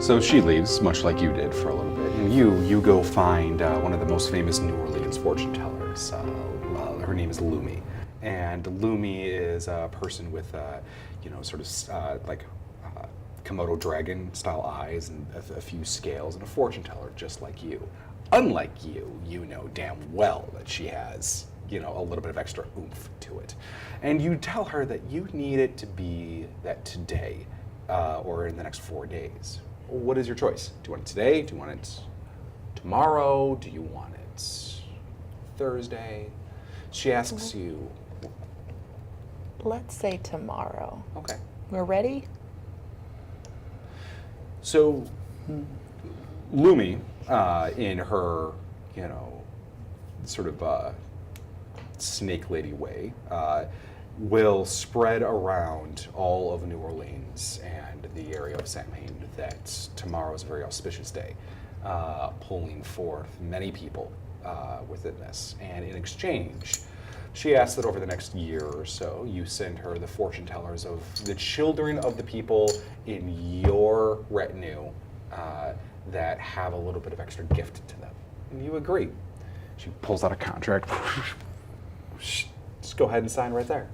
So she leaves, much like you did for a little bit, and you go find one of the most famous New Orleans fortune tellers. Her name is Lumi, and Lumi is a person with, like Komodo dragon style eyes and a few scales, and a fortune teller just like you. Unlike you, you know damn well that she has, a little bit of extra oomph to it, and you tell her that you need it to be that today, or in the next 4 days. What is your choice? Do you want it today? Do you want it tomorrow? Do you want it Thursday? She asks you. Let's say tomorrow. Okay. We're ready? So, Lumi, in her, sort of snake lady way, will spread around all of New Orleans and the area of Samhain that tomorrow is a very auspicious day, pulling forth many people within this. And in exchange, she asks that over the next year or so, you send her the fortune tellers of the children of the people in your retinue that have a little bit of extra gift to them. And you agree. She pulls out a contract. Just go ahead and sign right there.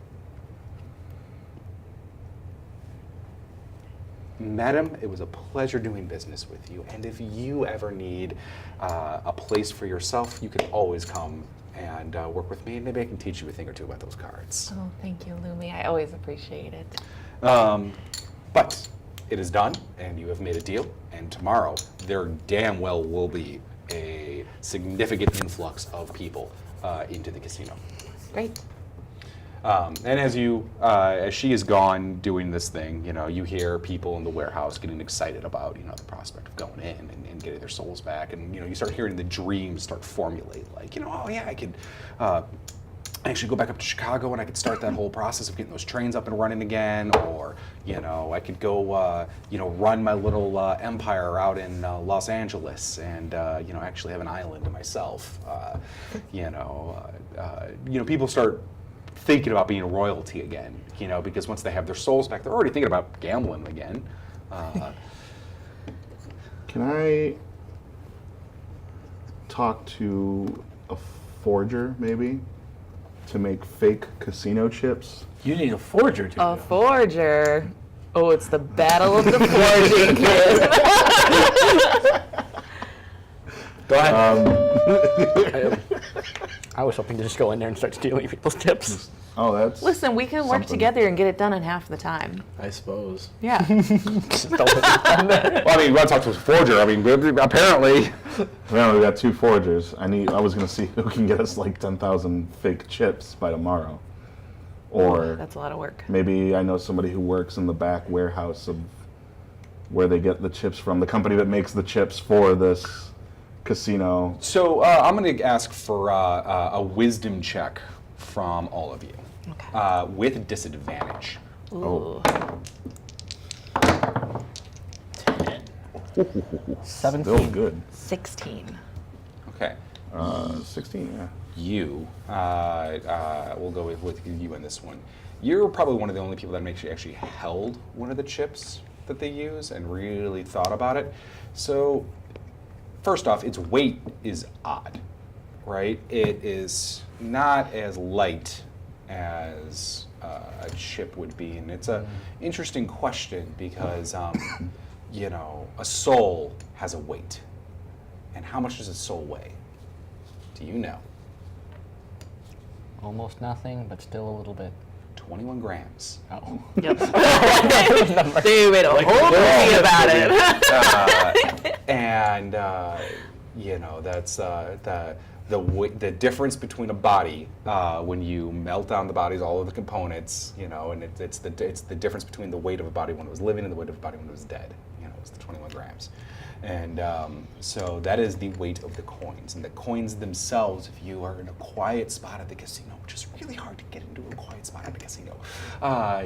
Madam, it was a pleasure doing business with you, and if you ever need a place for yourself, you can always come and work with me, and maybe I can teach you a thing or two about those cards. Oh, thank you, Lumi. I always appreciate it. But it is done, and you have made a deal, and tomorrow there damn well will be a significant influx of people into the casino. Great. And as she is gone doing this thing, you hear people in the warehouse getting excited about, the prospect of going in and getting their souls back. And, you start hearing the dreams start formulate, like, oh yeah, I could actually go back up to Chicago and I could start that whole process of getting those trains up and running again. Or, I could go, run my little empire out in Los Angeles and, actually have an island to myself. People start thinking about being royalty again, because once they have their souls back, they're already thinking about gambling again. Can I talk to a forger, maybe, to make fake casino chips? You need a forger to A forger. Oh, it's the battle of the forging, kid. Go ahead. I was hoping to just go in there and start stealing people's tips. Oh, that's... Listen, we can work together and get it done in half the time. I suppose. Yeah. Well, I mean, we want to talk to a forger. I mean, apparently. Well, we got 2 forgers. I was going to see who can get us like 10,000 fake chips by tomorrow. Or that's a lot of work. Maybe I know somebody who works in the back warehouse of where they get the chips from, the company that makes the chips for this casino. So I'm going to ask for a wisdom check from all of you, with disadvantage. Ooh. 10. 17. Still good. 16. Okay. 16, yeah. You, we'll go with you in this one. You're probably one of the only people that actually held one of the chips that they use and really thought about it. So, first off, its weight is odd, right? It is not as light as a chip would be, and it's an interesting question because, a soul has a weight. And how much does a soul weigh? Do you know? Almost nothing, but still a little bit. 21 grams. Oh. Yep. They made a whole movie about it. That's the difference between a body when you melt down the bodies, all of the components, and it's the difference between the weight of a body when it was living and the weight of a body when it was dead. It's the 21 grams. And so that is the weight of the coins. And the coins themselves, if you are in a quiet spot at the casino, which is really hard to get into a quiet spot at the casino,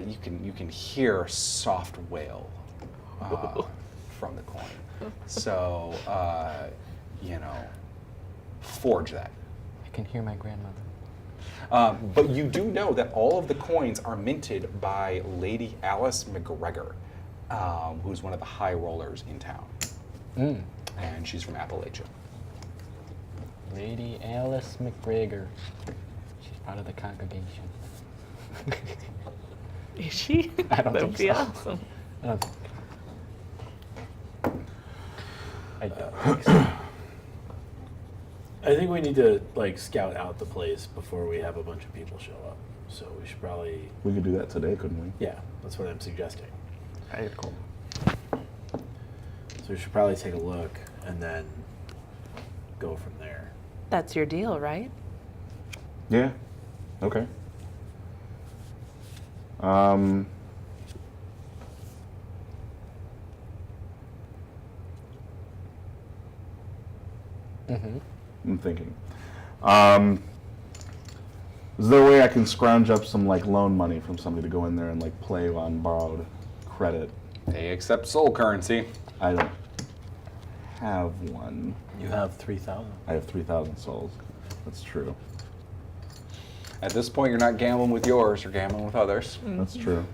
you can hear a soft wail from the coin. So, forge that. I can hear my grandmother. But you do know that all of the coins are minted by Lady Alice McGregor. who's one of the high rollers in town. And she's from Appalachia. Lady Alice McGregor. She's part of the congregation. Is she? I don't That'd think be so. awesome. I don't think so. I think we need to like scout out the place before we have a bunch of people show up. So we should probably, We could do that today, couldn't we? yeah, that's what I'm suggesting. Hey, cool. So we should probably take a look and then go from there. That's your deal, right? Yeah. Okay. Um. I'm thinking. Is there a way I can scrounge up some like loan money from somebody to go in there and like play on borrowed credit? They accept soul currency. I don't have one. You have 3,000. I have 3,000 souls. That's true. At this point, you're not gambling with yours, you're gambling with others. That's true.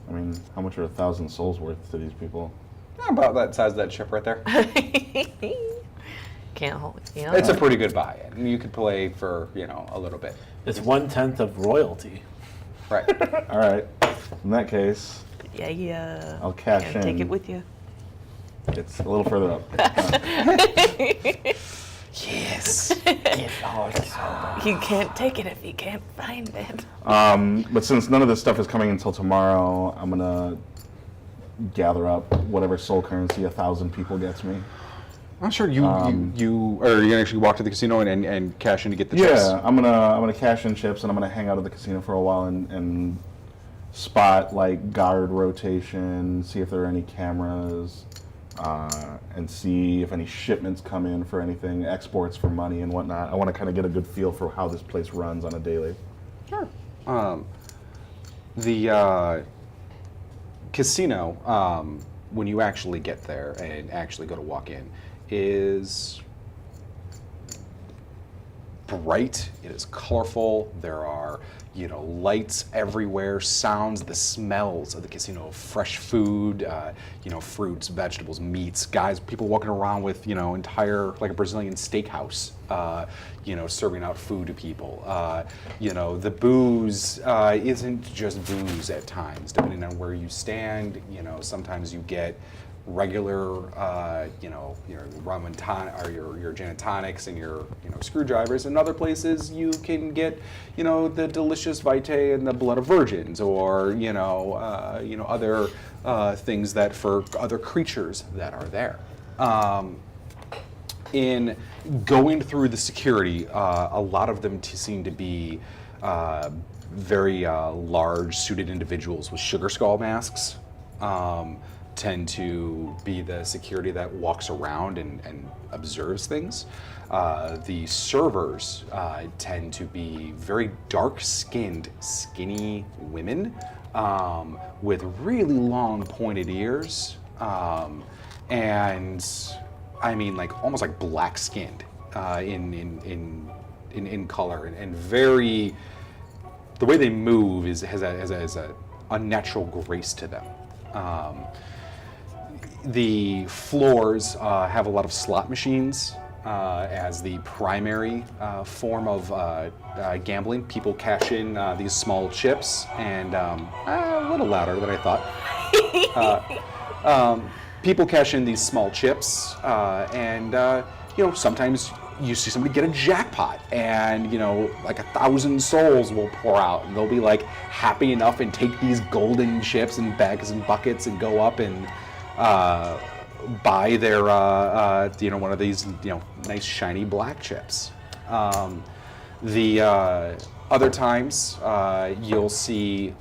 I mean, how much are 1,000 souls worth to these people? About that size of that ship right there. Can't hold it. You know? It's a pretty good buy-in. You could play for, a little bit. It's 1/10 of royalty. Right. All right. In that case, Yeah. I'll cash Can't take in. it with you. It's a little further up. Yes. You can't take it if you can't find it. But since none of this stuff is coming until tomorrow, I'm gonna gather up whatever soul currency 1,000 people gets me. I'm sure you are you gonna actually walk to the casino and cash in to get the chips? Yeah, I'm gonna cash in chips and I'm gonna hang out at the casino for a while and spot like guard rotation, see if there are any cameras, and see if any shipments come in for anything, exports for money and whatnot. I want to kind of get a good feel for how this place runs on a daily. Sure. The casino, when you actually get there and actually go to walk in, is bright. It is colorful. There are, lights everywhere, sounds, the smells of the casino, fresh food, fruits, vegetables, meats, people walking around with, entire, like a Brazilian steakhouse, serving out food to people. The booze isn't just booze at times, depending on where you stand. Sometimes you get regular, your rum and tonic, or your gin and tonics and your, screwdrivers. In other places, you can get, the delicious vitae and the blood of virgins, or other things that for other creatures that are there. In going through the security, a lot of them seem to be very large, suited individuals with sugar skull masks. Tend to be the security that walks around and observes things. The servers tend to be very dark-skinned, skinny women with really long pointed ears, and I mean like almost like black-skinned in color, and very, the way they move has a unnatural grace to them. The floors have a lot of slot machines as the primary form of gambling. People cash in these small chips, and a little louder than I thought. People cash in these small chips, and sometimes you see somebody get a jackpot, and like 1,000 souls will pour out, and they'll be like happy enough and take these golden chips and bags and buckets and go up and buy their one of these nice shiny black chips. The other times you'll see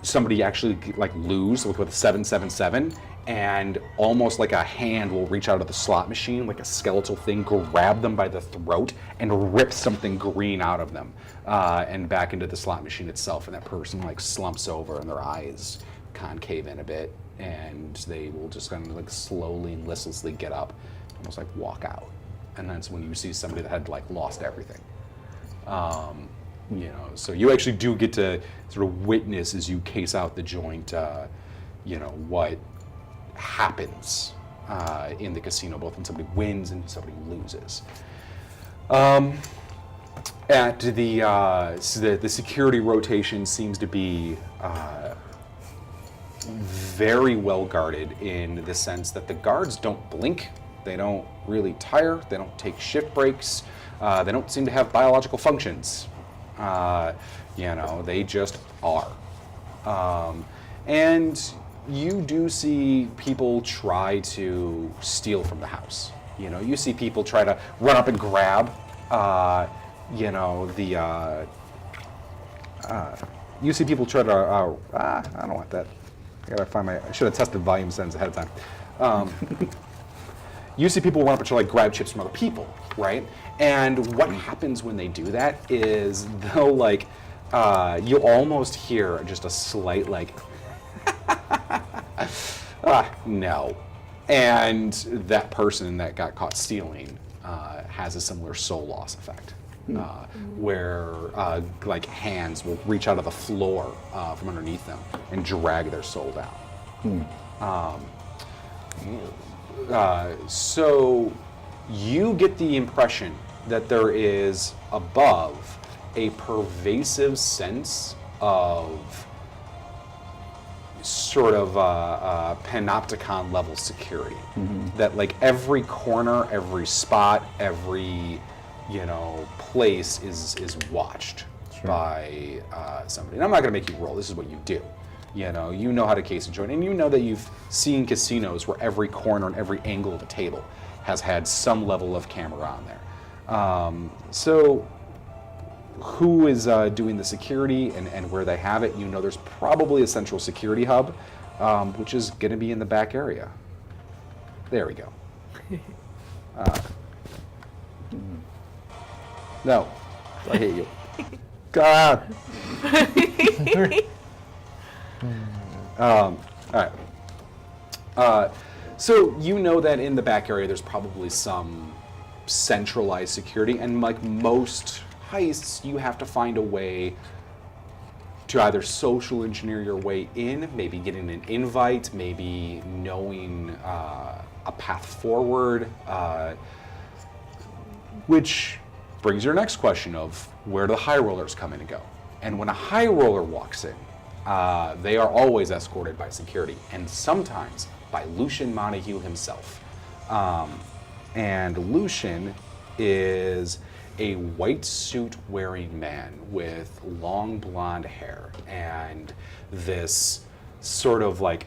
somebody actually like lose with 777, and almost like a hand will reach out of the slot machine, like a skeletal thing, grab them by the throat and rip something green out of them and back into the slot machine itself, and that person like slumps over and their eyes concave in a bit, and they will just kind of like slowly and listlessly get up, almost like walk out. And that's when you see somebody that had like lost everything. You know, so you actually do get to sort of witness as you case out the joint, you know, what happens in the casino, both when somebody wins and somebody loses. At the security rotation seems to be very well guarded in the sense that the guards don't blink, they don't really tire, they don't take shift breaks, they don't seem to have biological functions. You know, they just are. And you do see people try to steal from the house. You know, you see people try to run up and grab, you know, you see people try to, I don't want that. I gotta find I should have tested volume settings ahead of time. You see people run up and try to like grab chips from other people, right? And what happens when they do that is they'll like, you almost hear just a slight like, no. And that person that got caught stealing has a similar soul loss effect, where like hands will reach out of the floor from underneath them and drag their soul down. So you get the impression that there is above a pervasive sense of sort of panopticon level security. That like every corner, every spot, every, you know, place is watched by somebody. And I'm not gonna make you roll, this is what you do. You know how to case a joint, and you know that you've seen casinos where every corner and every angle of the table has had some level of camera on there. So who is doing the security and where they have it, you know there's probably a central security hub, which is going to be in the back area. There we go. No, I hate you. God. All right. So you know that in the back area there's probably some centralized security, and like most heists, you have to find a way to either social engineer your way in, maybe getting an invite, maybe knowing a path forward, which brings your next question of where do the high rollers come in and go? And when a high roller walks in, they are always escorted by security, and sometimes by Lucian Montague himself. And Lucian is a white suit wearing man with long blonde hair and this sort of like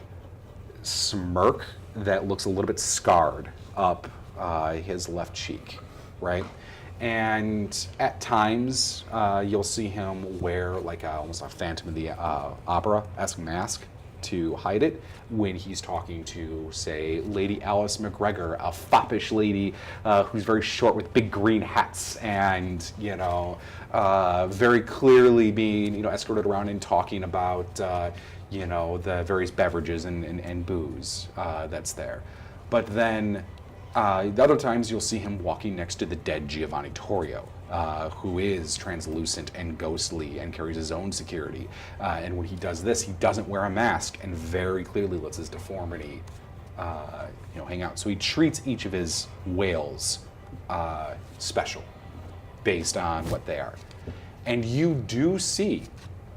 smirk that looks a little bit scarred up his left cheek, right? And at times you'll see him wear like almost a Phantom of the Opera-esque mask to hide it when he's talking to, say, Lady Alice McGregor, a foppish lady who's very short with big green hats and, you know, very clearly being, you know, escorted around and talking about, you know, the various beverages and booze that's there. But then the other times you'll see him walking next to the dead Giovanni Torrio, who is translucent and ghostly and carries his own security. And when he does this, he doesn't wear a mask and very clearly lets his deformity, you know, hang out. So he treats each of his whales special based on what they are. And you do see,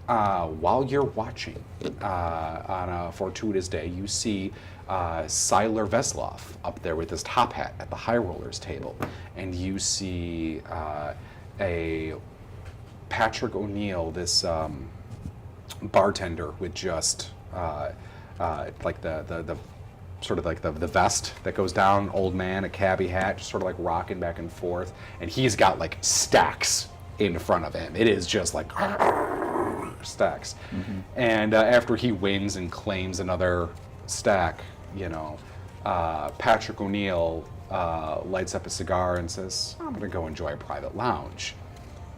while you're watching on a fortuitous day, you see Siler Veslov up there with his top hat at the high rollers table, and you see a Patrick O'Neill, this bartender with just like the sort of like the vest that goes down, old man, a cabbie hat, just sort of like rocking back and forth, and he's got like stacks in front of him. It is just like stacks. And after he wins and claims another stack, you know, Patrick O'Neill lights up a cigar and says, I'm gonna go enjoy a private lounge.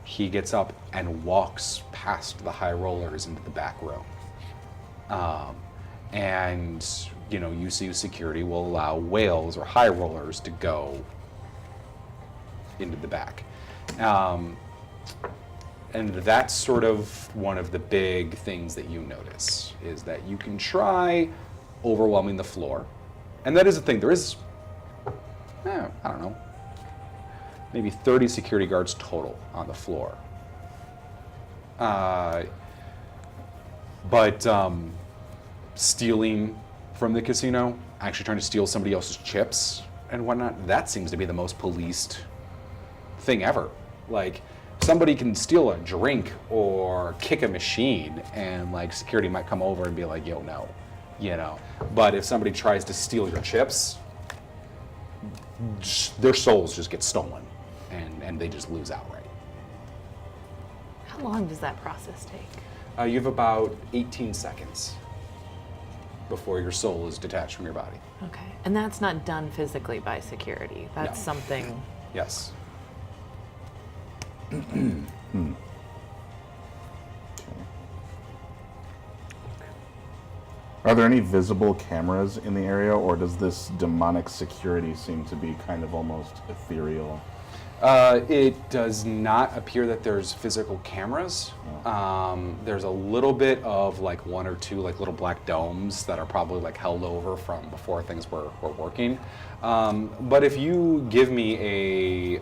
He gets up and walks past the high rollers into the back room. And, you know, you see security will allow whales or high rollers to go into the back. And that's sort of one of the big things that you notice, is that you can try overwhelming the floor. And that is a thing. There is, I don't know, maybe 30 security guards total on the floor. But stealing from the casino, actually trying to steal somebody else's chips and whatnot, that seems to be the most policed thing ever. Like, somebody can steal a drink or kick a machine and like security might come over and be like, yo, no, you know. But if somebody tries to steal your chips, their souls just get stolen and they just lose outright. How long does that process take? You have about 18 seconds before your soul is detached from your body. Okay. And that's not done physically by security. That's No. something. Yes. Are there any visible cameras in the area, or does this demonic security seem to be kind of almost ethereal? It does not appear that there's physical cameras. There's a little bit of like one or two like little black domes that are probably like held over from before things were working. But if you give me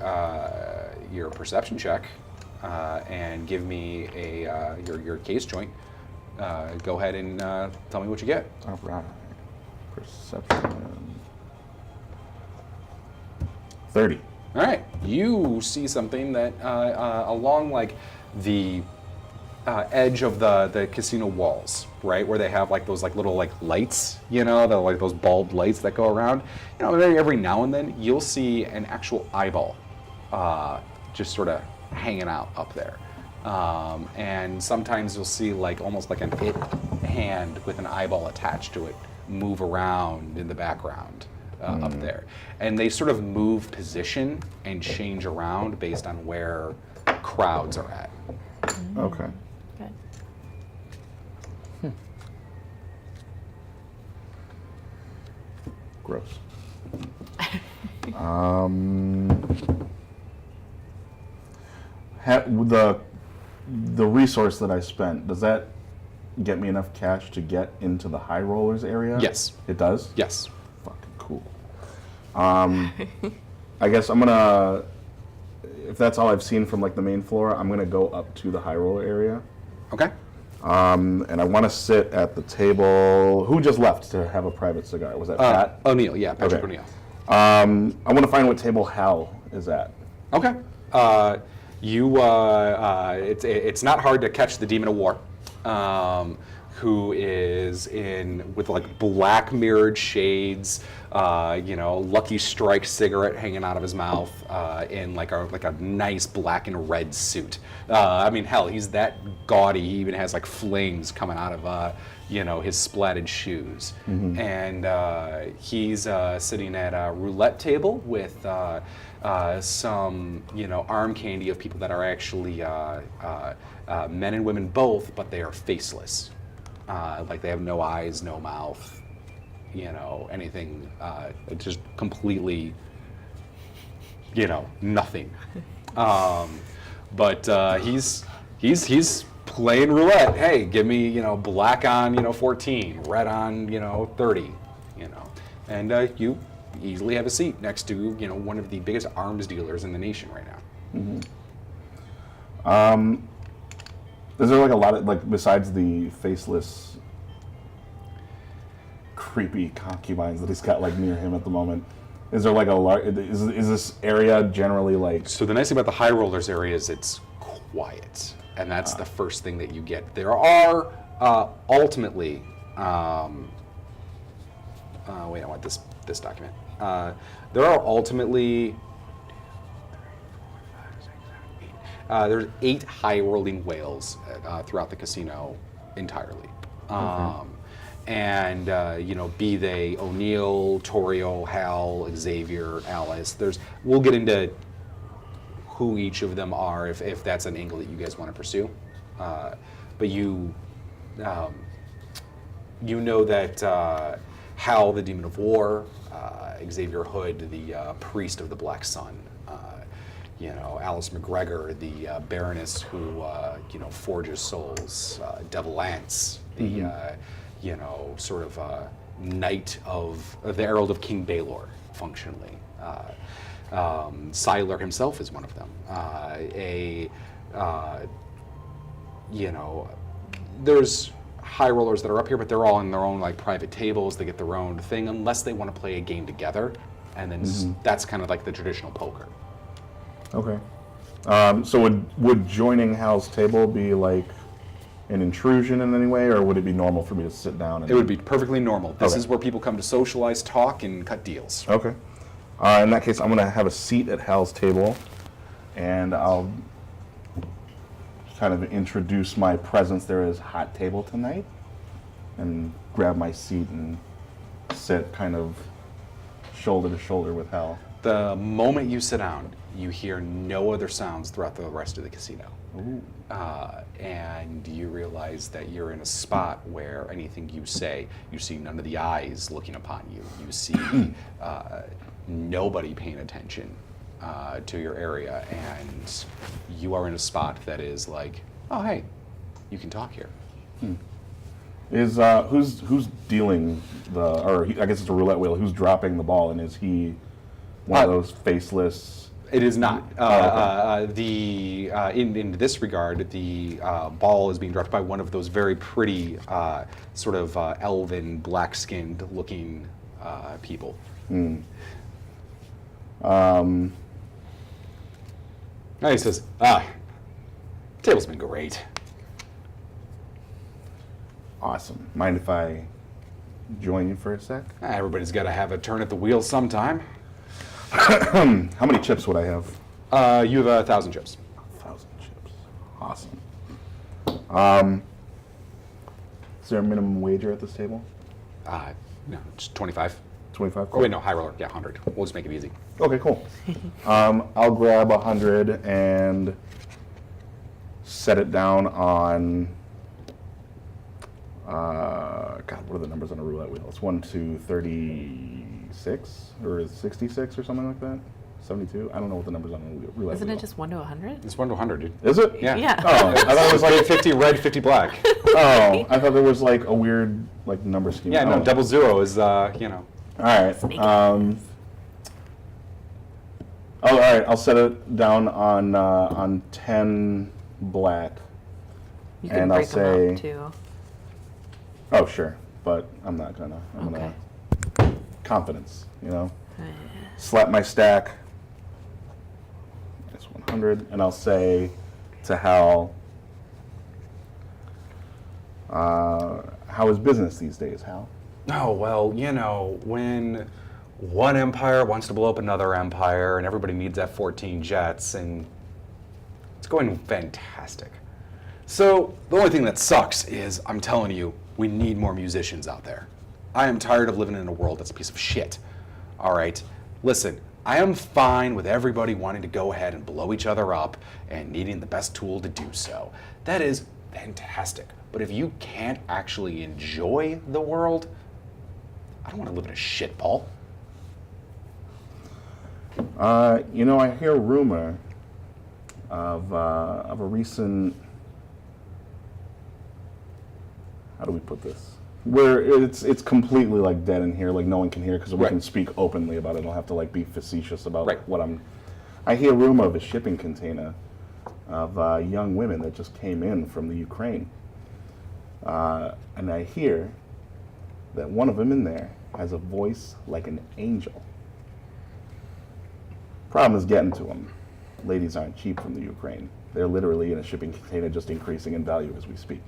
your perception check and give me your case joint, go ahead and tell me what you get. All right. Perception. 30. All right, you see something that along like the edge of the casino walls, right, where they have like those like little like lights, you know, the like those bulb lights that go around. You know, every now and then you'll see an actual eyeball just sort of hanging out up there, and sometimes you'll see like almost like an hand with an eyeball attached to it move around in the background. Up there, and they sort of move position and change around based on where crowds are at. Okay. Good. Gross. The resource that I spent, does that get me enough cash to get into the high rollers area? Yes. It does? Yes. Fucking cool. I guess I'm gonna, if that's all I've seen from like the main floor, I'm gonna go up to the high roller area. Okay. And I want to sit at the table. Who just left to have a private cigar? Was that Pat? O'Neill, yeah, Patrick Okay. O'Neill. I want to find what table Hal is at. Okay. It's not hard to catch the Demon of War, who is in with like black mirrored shades, Lucky Strike cigarette hanging out of his mouth, in like a nice black and red suit. I mean, hell, he's that gaudy. He even has like flames coming out of his splatted shoes, and he's sitting at a roulette table with some arm candy of people that are actually men and women both, but they are faceless. Like they have no eyes, no mouth, anything. It's just completely, nothing. But he's playing roulette. Hey, give me black on 14, red on 30, and you easily have a seat next to one of the biggest arms dealers in the nation right now. Is there like a lot of, like, besides the faceless, creepy concubines that he's got like near him at the moment, is there like a large, is this area generally like? So the nice thing about the high rollers area is it's quiet, and that's the first thing that you get. There are ultimately, wait, I want this document. There are ultimately, there's 8 high rolling whales throughout the casino entirely. And be they O'Neill, Torrio, Hal, Xavier, Alice. We'll get into who each of them are if that's an angle that you guys want to pursue. But you know that Hal, the Demon of War, Xavier Hood, the priest of the Black Sun, Alice McGregor, the Baroness who, forges souls, Devil Lance, the, sort of knight of the Herald of King Baelor, functionally. Siler himself is one of them. There's high rollers that are up here, but they're all in their own like private tables. They get their own thing unless they want to play a game together, and then that's kind of like the traditional poker. Okay. So would joining Hal's table be like an intrusion in any way, or would it be normal for me to sit down? It would be perfectly normal. This Okay. is where people come to socialize, talk, and cut deals. Okay. In that case, I'm going to have a seat at Hal's table, and I'll kind of introduce my presence. There is hot table tonight, and grab my seat and sit kind of shoulder to shoulder with Hal. The moment you sit down, you hear no other sounds throughout the rest of the casino. And you realize that you're in a spot where anything you say, you see none of the eyes looking upon you. You see nobody paying attention to your area, and you are in a spot that is like, oh hey, you can talk here. Is who's dealing I guess it's a roulette wheel. Who's dropping the ball, and is he one of those faceless? It is not. Okay. In this regard, the ball is being dropped by one of those very pretty, sort of elven, black-skinned looking people. And he says, table's been great. Awesome. Mind if I join you for a sec? Everybody's got to have a turn at the wheel sometime. How many chips would I have? You have 1,000 chips. 1,000 chips. Awesome. Is there a minimum wager at this table? No, just 25. 25? Oh, wait, no, high roller. Yeah, 100. We'll just make it easy. Okay, cool. I'll grab 100 and set it down on. God, what are the numbers on a roulette wheel? It's 1 to 36 or is it 66 or something like that. 72. I don't know what the numbers on a roulette Isn't wheel. it just 1 to 100? It's 1 to 100, dude. Is it? Yeah. Yeah. Oh, I thought it was like 50 red, 50 black. oh, I thought there was like a weird like number scheme. Yeah, no, Oh. 00 is, All right. All right. I'll set it down on 10 black. You can And I'll break them say- up too. Oh, sure, but I'm not gonna. I'm Okay. gonna confidence, Slap my stack. It's 100, and I'll say to Hal, "How is business these days, Hal?" Oh, well, when one empire wants to blow up another empire and everybody needs F-14 jets, and it's going fantastic. So the only thing that sucks is, I'm telling you, we need more musicians out there. I am tired of living in a world that's a piece of shit. All right? Listen, I am fine with everybody wanting to go ahead and blow each other up and needing the best tool to do so. That is fantastic. But if you can't actually enjoy the world, I don't want to live in a shitball. I hear rumor of a recent. How do we put this? Where it's completely like dead in here, like no one can hear because we Right. can speak openly about it. I don't have to like be facetious about Right. what I'm. I hear rumor of a shipping container of young women that just came in from the Ukraine, and I hear that one of them in there has a voice like an angel. Problem is getting to them. Ladies aren't cheap from the Ukraine. They're literally in a shipping container, just increasing in value as we speak.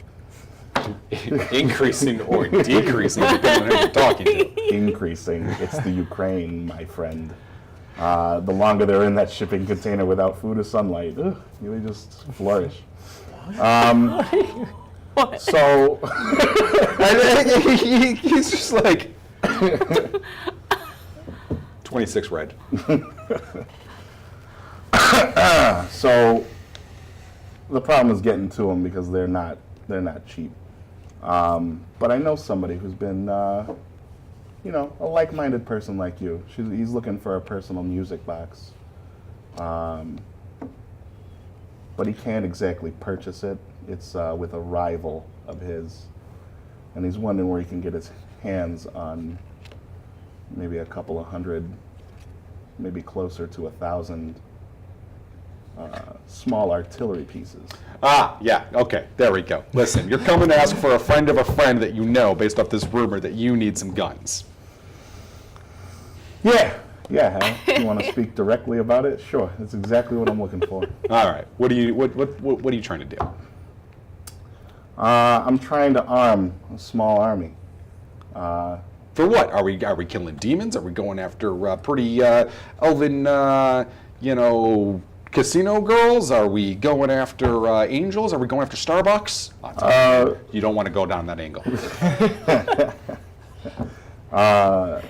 Increasing or decreasing, depending on who you're talking to. Increasing. It's the Ukraine, my friend. The longer they're in that shipping container without food or sunlight, they just flourish. So He's just like 26 red. So the problem is getting to them because they're not cheap. But I know somebody who's been, a like-minded person like you. He's looking for a personal music box. but he can't exactly purchase it. It's with a rival of his, and he's wondering where he can get his hands on maybe a couple of hundred, maybe closer to 1,000 small artillery pieces. Ah, yeah, okay, there we go. Listen, you're coming to ask for a friend of a friend that you know based off this rumor that you need some guns. Yeah, Hal. You want to speak directly about it? Sure, that's exactly what I'm looking for. All right, what are you trying to do? I'm trying to arm a small army. For what? Are we killing demons? Are we going after pretty elven, casino girls? Are we going after angels? Are we going after Starbucks? I'll tell you, you don't want to go down that angle. How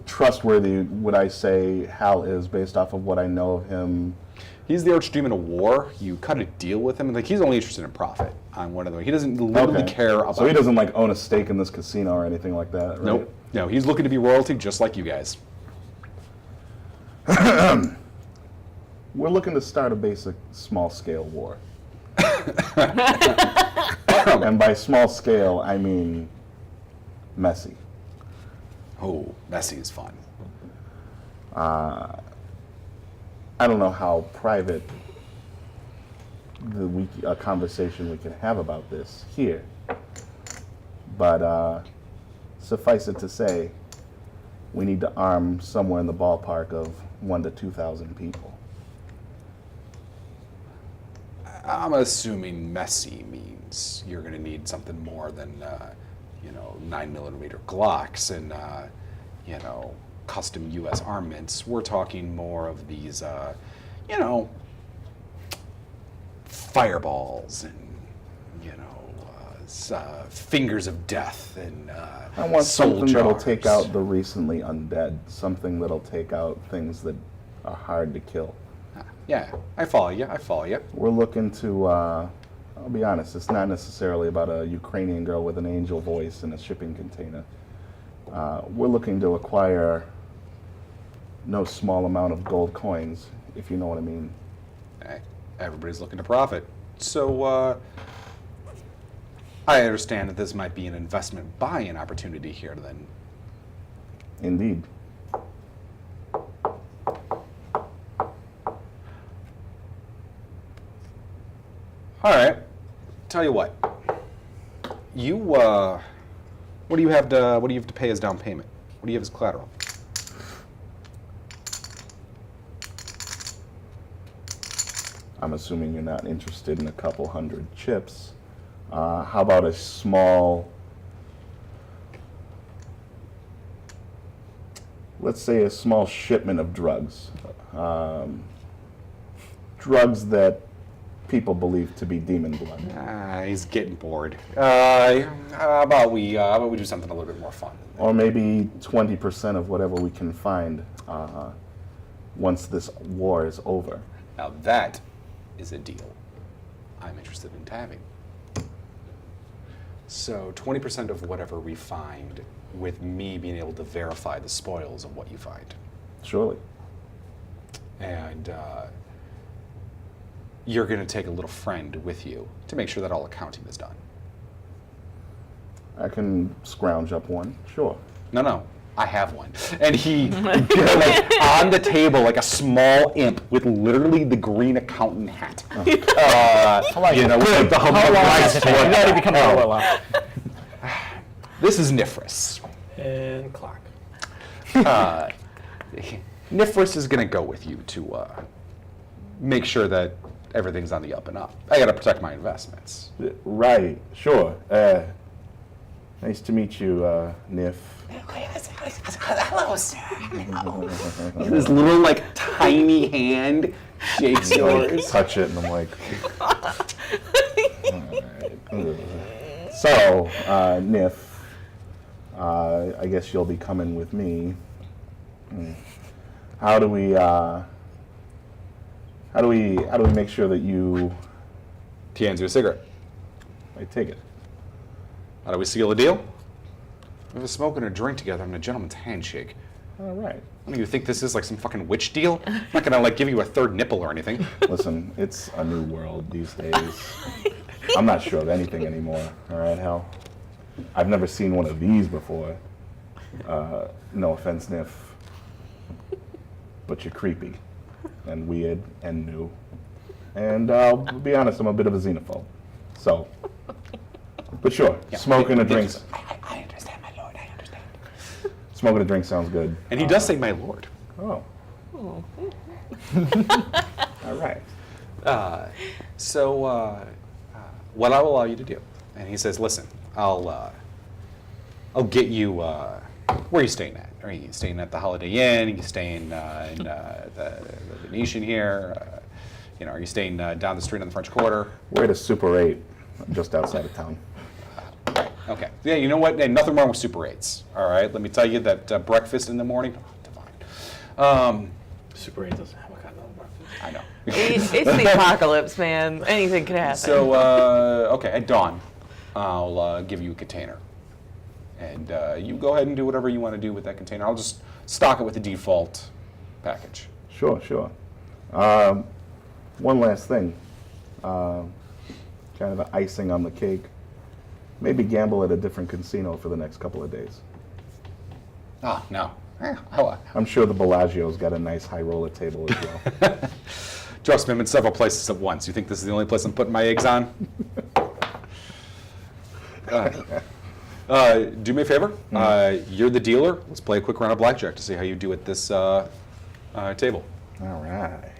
trustworthy would I say Hal is based off of what I know of him? He's the archdemon of war. You cut a deal with him, and he's only interested in profit on one of them. He doesn't literally care about. So he doesn't own a stake in this casino or anything like that, right? Nope. No, he's looking to be royalty just like you guys. We're looking to start a basic small-scale war. And by small scale, I mean messy. Oh, messy is fun. I don't know how private a conversation we can have about this here, but suffice it to say, we need to arm somewhere in the ballpark of 1,000 to 2,000 people. I'm assuming messy means you're going to need something more than 9mm Glocks and custom U.S. armaments. We're talking more of these, fireballs and fingers of death and I want soul something that'll jars. take out the recently undead, something that'll take out things that are hard to kill. Yeah, I follow you. We're looking to, I'll be honest, it's not necessarily about a Ukrainian girl with an angel voice in a shipping container. We're looking to acquire no small amount of gold coins, if you know what I mean. Hey, everybody's looking to profit. So, I understand that this might be an investment buy-in opportunity here then. Indeed. All right. Tell you what. You what do you have to pay as down payment? What do you have as collateral? I'm assuming you're not interested in a couple hundred chips. How about a small, let's say a small shipment of drugs. Drugs that people believe to be demon blood. He's getting bored. How about we do something a little bit more fun? Or maybe 20% of whatever we can find once this war is over. Now that is a deal I'm interested in having. So 20% of whatever we find, with me being able to verify the spoils of what you find. Surely. And you're going to take a little friend with you to make sure that all accounting is done. I can scrounge up one, sure. No, I have one. And he, on the table, like a small imp with literally the green accountant hat. With the humble price You already become a royal. This is Nifris. And clock. Nifris is going to go with you to make sure that everything's on the up and up. I got to protect my investments. Right, sure. Nice to meet you, Nif. Hello, sir. This little, tiny hand shakes yours. Touch it, and I'm like... Alright. So, Nif, I guess you'll be coming with me. How do we make sure that you... He hands you a cigarette. I take it. How do we seal the deal? We have a smoke and a drink together and a gentleman's handshake. All right. I don't you think this is like some fucking witch deal? I'm not gonna like give you a third nipple or anything. Listen, it's a new world these days. I'm not sure of anything anymore. All right, hell. I've never seen one of these before. No offense, Niff. But you're creepy and weird and new. And I'll be honest, I'm a bit of a xenophobe. So, but sure, smoking a drink. I understand, my lord. I understand. Smoking a drink sounds good. And he does say, "My lord." Oh. All right. So, what I will allow you to do, and he says, "Listen, I'll get you. Where are you staying at? Are you staying at the Holiday Inn? Are you staying in the Venetian here? Are you staying down the street on the French Quarter?" We're at a Super 8 just outside of town. Right. Okay. Yeah. You know what? And nothing wrong with Super 8s. All right. Let me tell you that breakfast in the morning, divine. Super 8 doesn't have a kind of breakfast. I know. It's the apocalypse, man. Anything could happen. So, okay, at dawn, I'll give you a container. And you go ahead and do whatever you want to do with that container. I'll just stock it with the default package. Sure, sure. One last thing. Kind of the icing on the cake. Maybe gamble at a different casino for the next couple of days. Oh, no. I'm sure the Bellagio's got a nice high roller table as well. Trust me, I'm in several places at once. You think this is the only place I'm putting my eggs on? Do me a favor. You're the dealer. Let's play a quick round of blackjack to see how you do at this table. All right.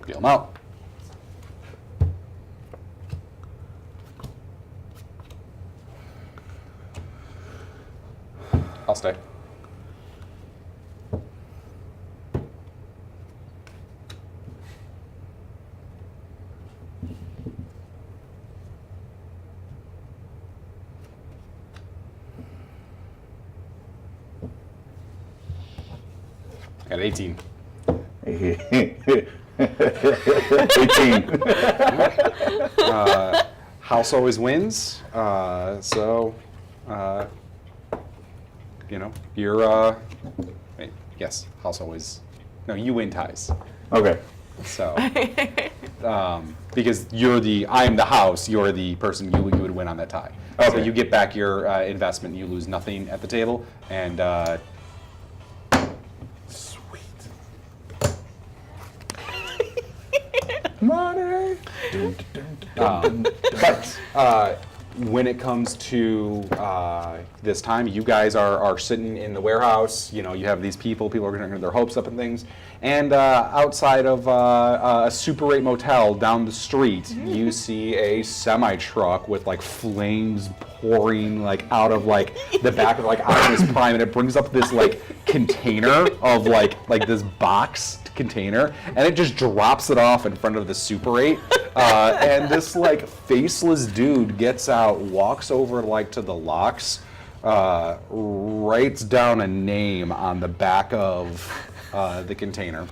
Deal them out. I'll stay. Got 18. 18. House always wins. You're, wait, yes, house always, no, you win ties. Okay. So, because I'm the house, you're the person, you would win on that tie. So Okay. you get back your investment, you lose nothing at the table, and Sweet. Money. but when it comes to this time, you guys are sitting in the warehouse. You have these people are going to get their hopes up and things. And outside of a Super 8 motel down the street, you see a semi-truck with like flames pouring like out of like the back of like Optimus Prime, and it brings up this like container of like this box container, and it just drops it off in front of the Super 8. And this like faceless dude gets out, walks over like to the locks, writes down a name on the back of the container,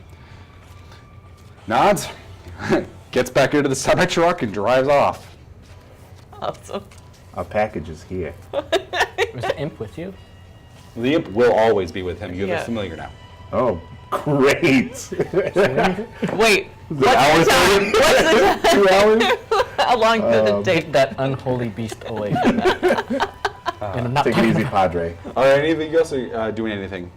nods, gets back into the semi-truck and drives off. Awesome. Our package is here. Was the imp with you? The imp will always be with him. You're Yeah. the familiar now. Oh, great. Wait, The hours time? What's the time? 2 hours? How long did it take? Take that unholy beast away from that. And I'm not Take it easy, Padre. All right, anything else? Are doing anything?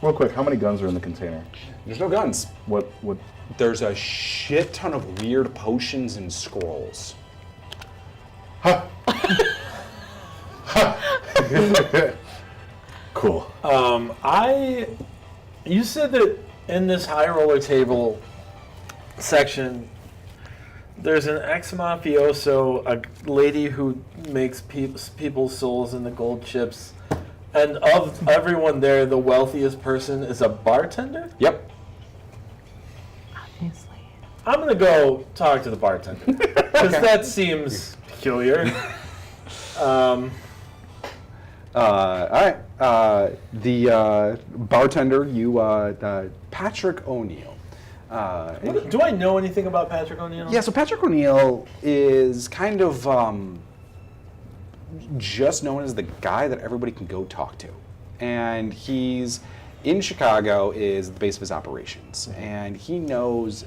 Real quick, how many guns are in the container? There's no guns. What? There's a shit ton of weird potions and scrolls. Cool. You said that in this high roller table section, there's an ex-mafioso, a lady who makes people's souls into gold chips, and of everyone there, the wealthiest person is a bartender? Yep. Obviously. I'm going to go talk to the bartender, because that seems peculiar. All right. The bartender, Patrick O'Neill. Do I know anything about Patrick O'Neill? Yeah, so Patrick O'Neill is kind of just known as the guy that everybody can go talk to. And he's in Chicago is the base of his operations. And he's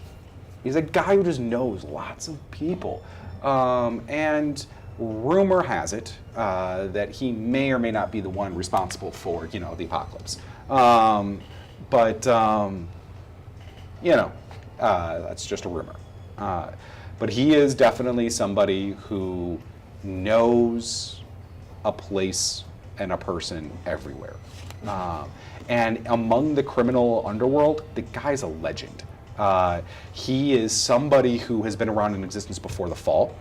a guy who just knows lots of people. And rumor has it that he may or may not be the one responsible for, the apocalypse. That's just a rumor. But he is definitely somebody who knows a place and a person everywhere. And among the criminal underworld, the guy's a legend. He is somebody who has been around in existence before the fall.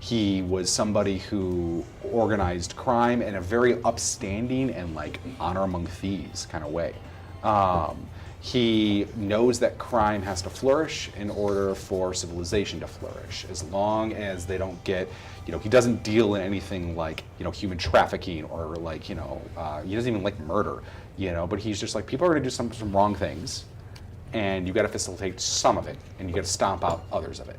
He was somebody who organized crime in a very upstanding and like honor among thieves kind of way. He knows that crime has to flourish in order for civilization to flourish. As long as they don't get, he doesn't deal in anything like, human trafficking or like, he doesn't even like murder, but he's just like, people are going to do some wrong things, and you got to facilitate some of it, and you got to stomp out others of it.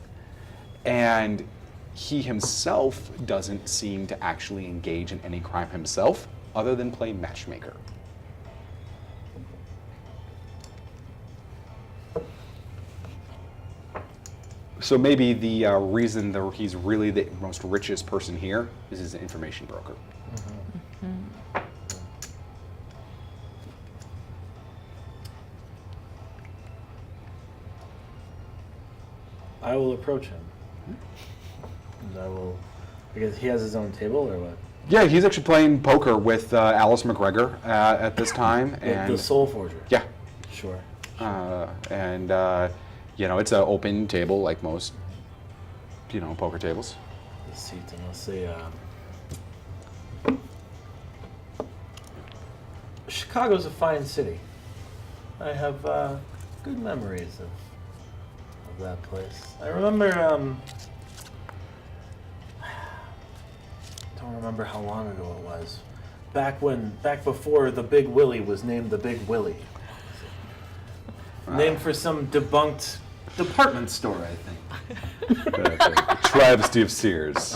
And he himself doesn't seem to actually engage in any crime himself, other than play matchmaker. So maybe the reason that he's really the most richest person here is he's an information broker. I will approach him. And I guess he has his own table or what? Yeah, he's actually playing poker with Alice McGregor at this time. And the Soul Forger? Yeah. Sure. It's an open table like most, poker tables. The seat, and let's see. Chicago's a fine city. I have good memories of that place. I remember. Don't remember how long ago it was. Back before the Big Willie was named the Big Willie. Named for some debunked department store, I think. Travesty of Sears.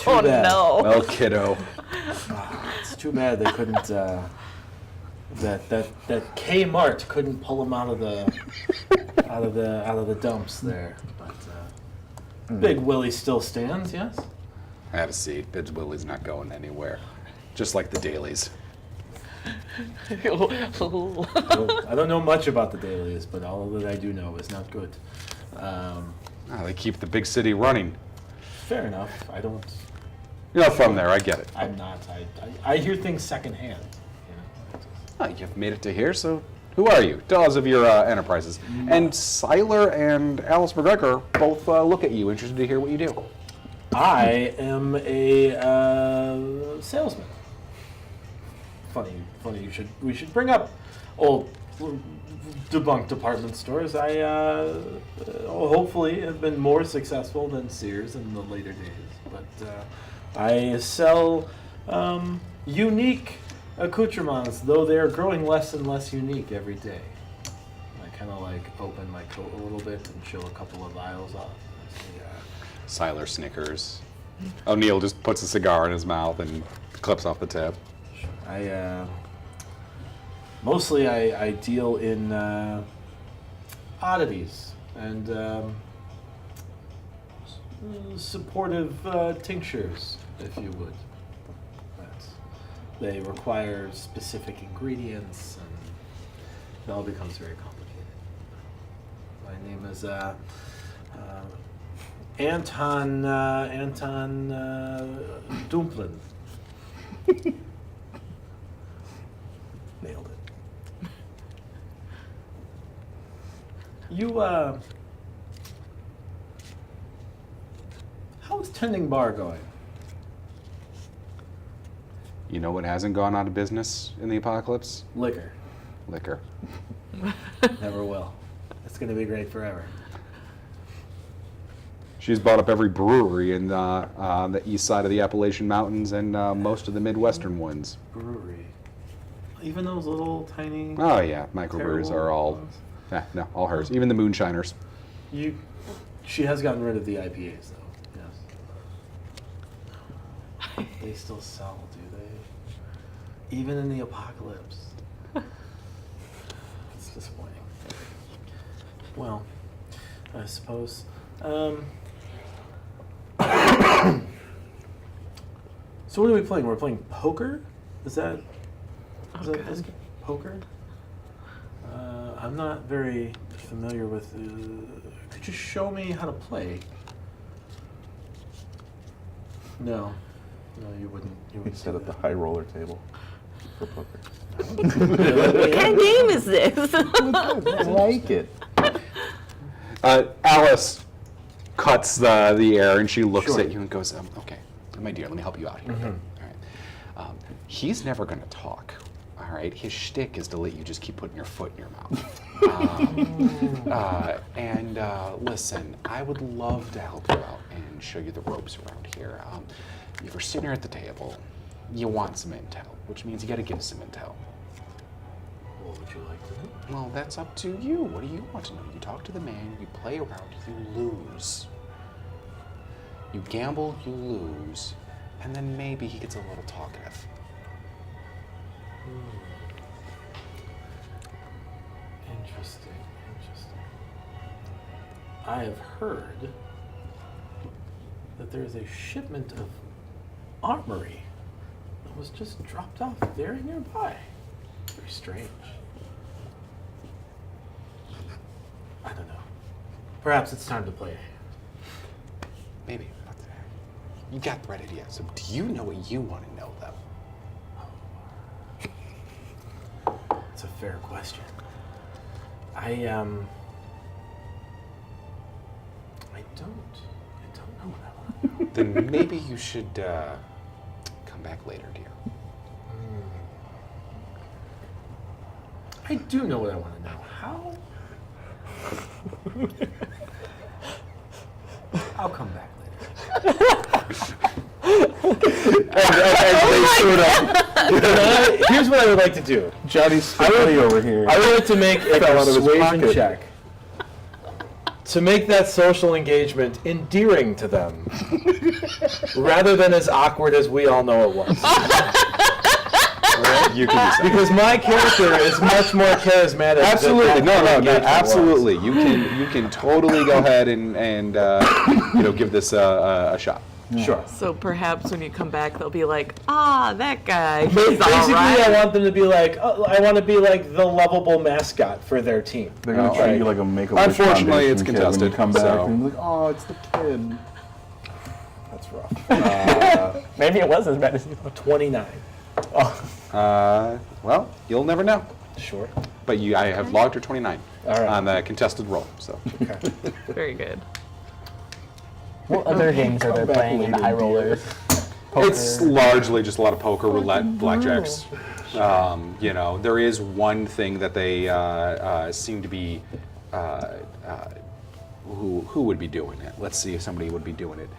Oh bad. no. Well, kiddo. It's too bad they couldn't. That Kmart couldn't pull him out of the dumps there. But Big Willie still stands. Yes. Have a seat. Big Willie's not going anywhere. Just like the dailies. Well, I don't know much about the dailies, but all that I do know is not good. They keep the big city running. Fair enough. I don't. You're not from there, I get it. I'm not. I hear things secondhand. You've made it to here, so who are you? Tell us of your enterprises. And Siler and Alice McGregor both look at you, interested to hear what you do. I am a salesman. Funny. We should bring up old debunked department stores. I hopefully have been more successful than Sears in the later days, but I sell unique accoutrements, though they are growing less and less unique every day. I kind of like open my coat a little bit and show a couple of aisles off. Siler snickers. O'Neill just puts a cigar in his mouth and clips off the tip. Mostly I deal in oddities and supportive tinctures, if you would. They require specific ingredients, and it all becomes very complicated. My name is Anton Dumplin. Nailed it. You, how's Tending Bar going? You know what hasn't gone out of business in the apocalypse? Liquor. Liquor. Never will. It's going to be great forever. She's bought up every brewery in the east side of the Appalachian Mountains and most of the Midwestern ones. Brewery. Even those little tiny. Oh yeah, microbreweries are all, all hers. Even the moonshiners. She has gotten rid of the IPAs though. Yes. They still sell, do they? Even in the apocalypse. It's disappointing. Well, I suppose. So what are we playing? We're playing poker? Is that this game? Poker? I'm not very familiar with. Could you show me how to play? No, you wouldn't. You We wouldn't sit do at the that. high roller table for poker. What kind of game is this? I like it. Alice cuts the air and she looks Sure. at you and goes, okay, my dear, let me help you out here. All right. He's never going to talk. All right, his shtick is to let you just keep putting your foot in your mouth. Listen, I would love to help you out and show you the ropes around here. If you're sitting here at the table, you want some intel, which means you got to give some intel. What would you like to know? Well, that's up to you. What do you want to know? You talk to the man, you play around, you lose. You gamble, you lose, and then maybe he gets a little talkative. Interesting. I have heard that there is a shipment of armory that was just dropped off very nearby. Very strange. I don't know. Perhaps it's time to play. Maybe. You got the right idea. So do you know what you want to know, though? It's a fair question. I don't know what I want to know. Then maybe you should come back later, dear. I do know what I want to know. How? I'll come back later. Here's what I would like to do. Johnny's Stuit over here. I would like to make a Fell out of his persuasion pocket. check to make that social engagement endearing to them, rather than as awkward as we all know it was. You can do something. Because my character is much more charismatic. Absolutely, than no, engagement was. absolutely. You can totally go ahead and give this a shot. Sure. So perhaps when you come back, they'll be like, that guy, he's Basically, all I right. want them to be like, I want to be like the lovable mascot for their team. They're gonna treat you like a Make-A-Wish Unfortunately, it's Foundation kid when you contested, come back so- and you're like, oh, it's the kid. That's rough. Maybe it was as bad as you thought. 29. Well, you'll never know. Sure. But I have logged your 29 All right. on the contested roll. So Very good. What other games are there back playing in the later, high dear. rollers? it's largely just a lot of poker, roulette, blackjacks. There is one thing that they seem to be. Who would be doing it? Let's see if somebody would be doing it.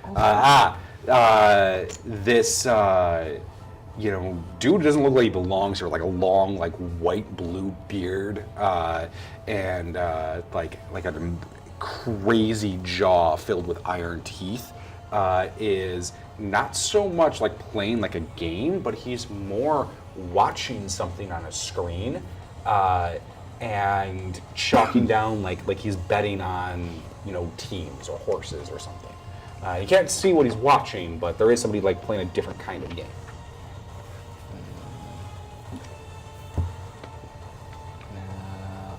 This dude doesn't look like he belongs here. Like a long, like white blue beard, and like a crazy jaw filled with iron teeth. Is not so much like playing like a game, but he's more watching something on a screen and chalking down like he's betting on teams or horses or something. You can't see what he's watching, but there is somebody like playing a different kind of game.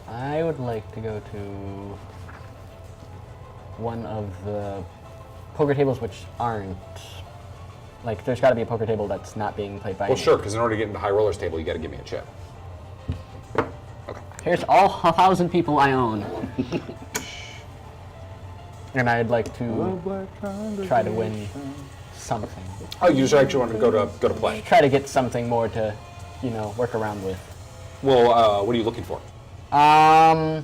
I would like to go to one of the poker tables which aren't. Like, there's got to be a poker table that's not being played by Well, anyone. sure, because in order to get into high rollers table, you got to give me a chip. Okay. Here's all 1,000 people I own. And I'd like to try to win something. Oh, you just actually want to go to play. Try to get something more to, work around with. Well, what are you looking for? I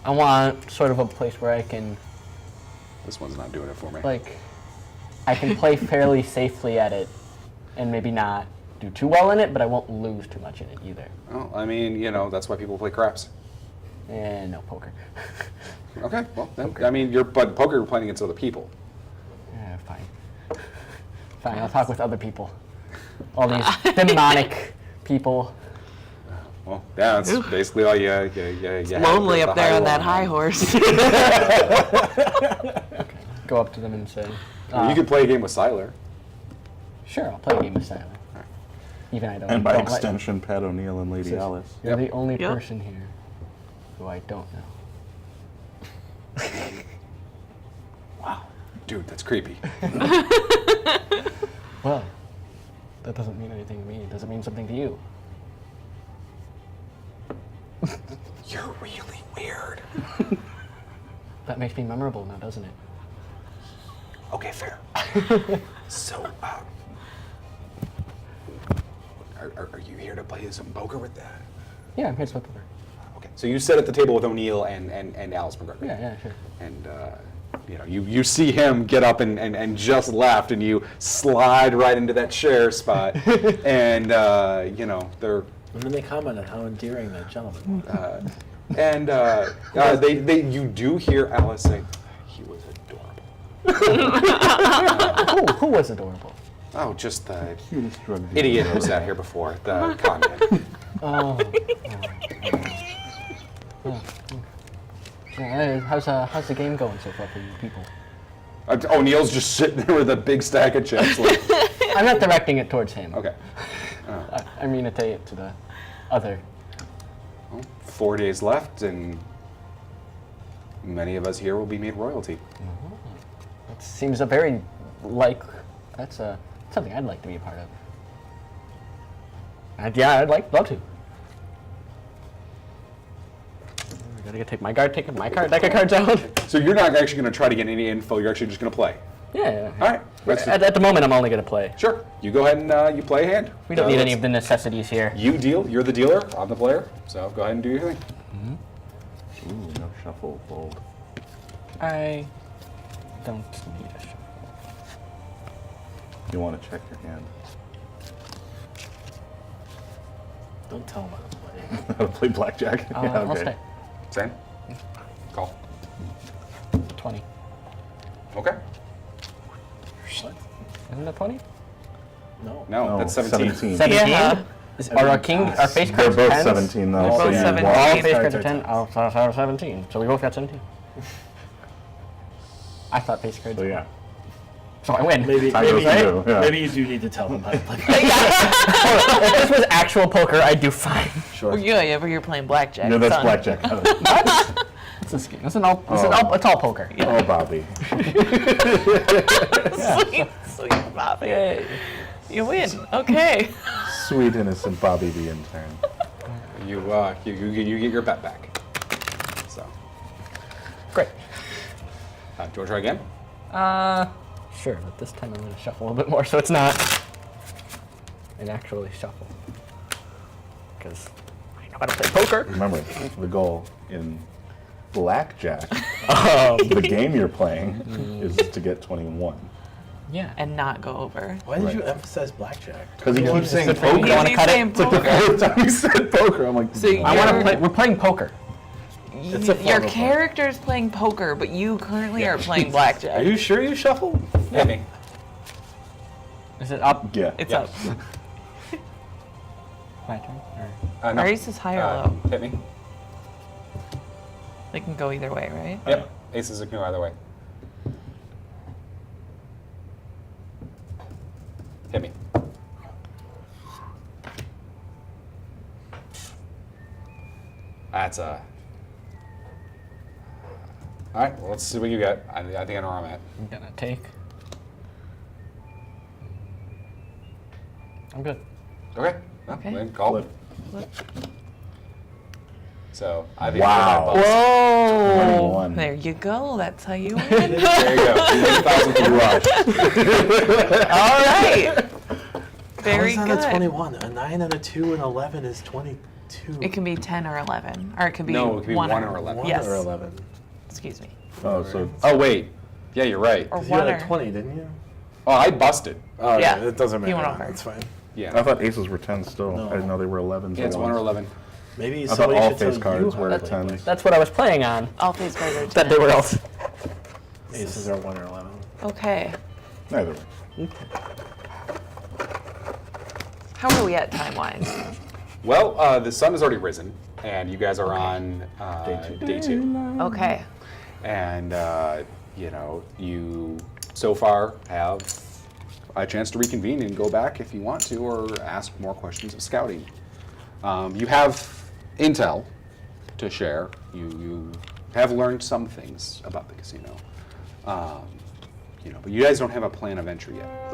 want sort of a place where I can This one's not doing it for me. Like, I can play fairly safely at it, and maybe not do too well in it, but I won't lose too much in it either. Well, I mean, you know, that's why people play craps. And no poker. Okay, well, then, I mean, but poker you're playing against other people. Yeah, fine. Fine, I'll talk with other people. All these demonic people. Well, yeah, that's basically all you have Lonely with up the there on roll. that high horse. Go up to them and say, You could play a game with Siler. sure, I'll play a game of Silent. Even I don't. And by don't like- extension, Pat O'Neill and Lady Alice. You're the only Yep. person here who I don't know. Wow, dude, that's creepy. Well, that doesn't mean anything to me. Does it mean something to you? You're really weird. That makes me memorable now, doesn't it? Okay, fair. So, are you here to play some poker with that? Yeah, I'm here to play poker. Okay, so you sit at the table with O'Neill and Alice McGregor. Yeah, sure. And you know, you see him get up and just left, and you slide right into that chair spot, and you know they're And then they comment on how endearing that gentleman was. you do hear Alice say, "He was adorable." Who was adorable? Oh, just the Cutest drug dealer. idiot who sat here before, the con man. How's the game going so far for you people? O'Neill's just sitting there with a big stack of chips. Like, I'm not directing it towards him. okay. I mean it to the other. Well, 4 days left, and many of us here will be made royalty. It seems that's something I'd like to be a part of. I'd love to. I gotta take my deck of cards out. So you're not actually going to try to get any info. You're actually just going to play. Yeah. All right. That's At the moment, I'm only gonna play. sure. You go ahead and you play a hand. We don't need any of the necessities here. You deal. You're the dealer. I'm the player. So go ahead and do your thing. Ooh, no shuffle, fold. I don't need a shuffle. You want to check your hand. Don't tell him how to play. How to play blackjack. I'll stay. Same. Call. 20. Okay. Isn't that 20? No. No, that's 17. 17? Yeah. Are our face They're cards both 10s? 17 though. They're so both you 17. walk- All Face face cards cards are are 10. Oh, so I have 17. So we both got 17. I thought face cards. So yeah. So I win. Maybe, Tie maybe, goes to you, yeah. maybe you do need to tell them how to play. If this was actual poker, I'd do fine. Sure. Yeah, but you're playing blackjack. No, that's son. blackjack. It's a scheme. It's all poker. Oh, Bobby. Sweet Bobby. You win. Okay. Sweet innocent Bobby the intern. You get your bet back. So, Great. do you want to try again? Sure, but this time I'm going to shuffle a little bit more so it's not an actually shuffle. Because I know how to play poker. Remember, the goal in blackjack, the game you're playing, is to get 21. Yeah. And not go over. Why did you Right. emphasize blackjack? Because he keeps saying Because poker. you wanna He's cut it? saying poker. Every time he said poker, I'm like, So I want to play. We're playing poker. It's a Your form of character's playing poker, but you currently are playing Are blackjack. you sure you shuffle? Hit me. Is it up? yeah. It's Yeah. up. My turn? No. Or ace is high or low. Hit me. They can go either way, right? Yep. Aces can go either way. Hit me. That's a. All right. Well, let's see what you got. I think I know where I'm at. I'm gonna take. I'm good. Okay. Well, Okay. then call it. Flip. So I think Wow. we're Whoa! 21. There you go. That's how you win. There you go. 1,000 for the rush. All right. Very How is that good. a 21? A 9 and a 2 and 11 is 22. It can be 10 or 11, or it can be No, it can be 1 1 or 11. 1 Yes. or 11. Excuse me. Oh, so Oh wait. Yeah, you're right. Or You one had a or 20, didn't you? Oh, I busted. Oh, Yeah, yeah. It doesn't he matter. went over. That's fine. Yeah. I thought aces were 10 still. No. I didn't know they were 11s. Yeah, it's 1 or 11. Maybe I thought somebody all should face tell cards you were how to play 10s. blackjack. That's what I was playing on. All face cards are 10. That they were else. Aces are 1 or 11. Okay. Neither way. How are we at time-wise? Well, the sun has already risen, and you guys are on day two. Okay. And, you know, you so far have a chance to reconvene and go back if you want to, or ask more questions of scouting. You have intel to share. You have learned some things about the casino. You know, but you guys don't have a plan of entry yet.